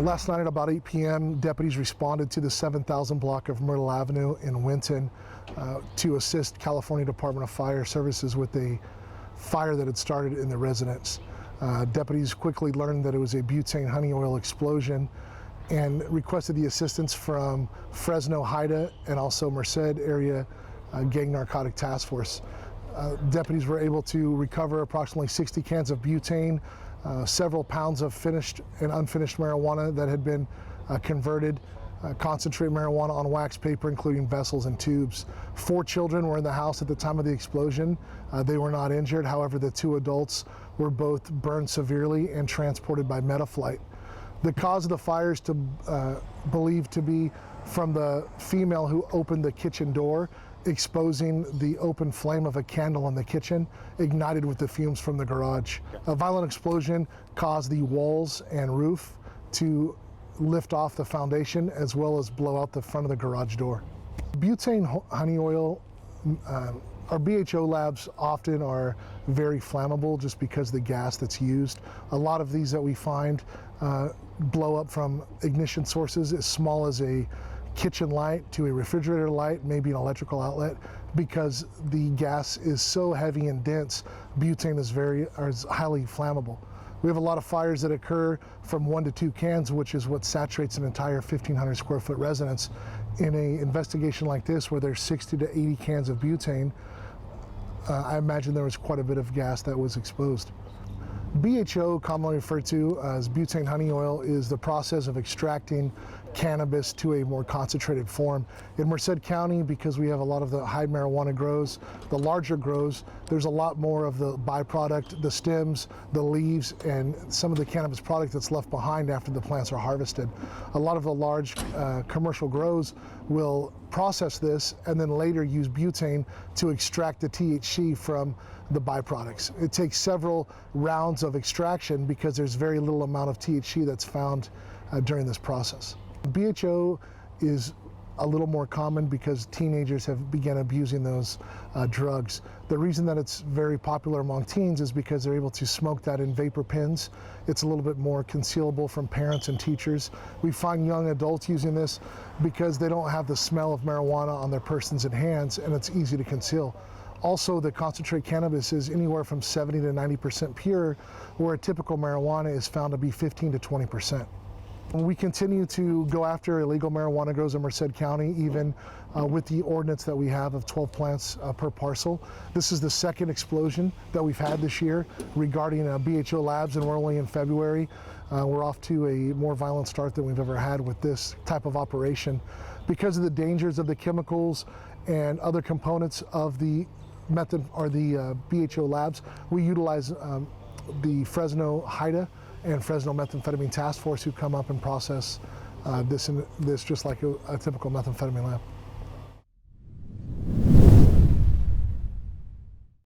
Last night at about 8 p.m., deputies responded to the 7000 block of Myrtle Avenue in Winton to assist California Department of Fire Services with a fire that had started in the residence. Deputies quickly learned that it was a butane honey oil explosion and requested the assistance from Fresno HIDA and also Merced area Gang Narcotic Task Force. Deputies were able to recover approximately 60 cans of butane, several pounds of finished and unfinished marijuana that had been converted, concentrate marijuana on wax paper, including vessels and tubes. 4 children were in the house at the time of the explosion. They were not injured. However, the 2 adults were both burned severely and transported by Metaflight. The cause of the fire is believed to be from the female who opened the kitchen door, exposing the open flame of a candle in the kitchen, ignited with the fumes from the garage. A violent explosion caused the walls and roof to lift off the foundation as well as blow out the front of the garage door. Butane honey oil, our BHO labs often are very flammable just because of the gas that's used. A lot of these that we find blow up from ignition sources as small as a kitchen light to a refrigerator light, maybe an electrical outlet. Because the gas is so heavy and dense, butane is highly flammable. We have a lot of fires that occur from 1 to 2 cans, which is what saturates an entire 1,500 square foot residence. In an investigation like this, where there's 60 to 80 cans of butane, I imagine there was quite a bit of gas that was exposed. BHO, commonly referred to as butane honey oil, is the process of extracting cannabis to a more concentrated form. In Merced County, because we have a lot of the high marijuana grows, the larger grows, there's a lot more of the byproduct, the stems, the leaves, and some of the cannabis product that's left behind after the plants are harvested. A lot of the large commercial grows will process this and then later use butane to extract the THC from the byproducts. It takes several rounds of extraction because there's very little amount of THC that's found during this process. BHO is a little more common because teenagers have begun abusing those drugs. The reason that it's very popular among teens is because they're able to smoke that in vapor pens. It's a little bit more concealable from parents and teachers. We find young adults using this because they don't have the smell of marijuana on their persons and hands, and it's easy to conceal. Also, the concentrate cannabis is anywhere from 70 to 90% pure, where a typical marijuana is found to be 15 to 20%. We continue to go after illegal marijuana grows in Merced County, even with the ordinance that we have of 12 plants per parcel. This is the second explosion that we've had this year regarding BHO labs, and we're only in February. We're off to a more violent start than we've ever had with this type of operation. Because of the dangers of the chemicals and other components of the method or the BHO labs, we utilize the Fresno HIDA and Fresno Methamphetamine Task Force, who come up and process this just like a typical methamphetamine lab.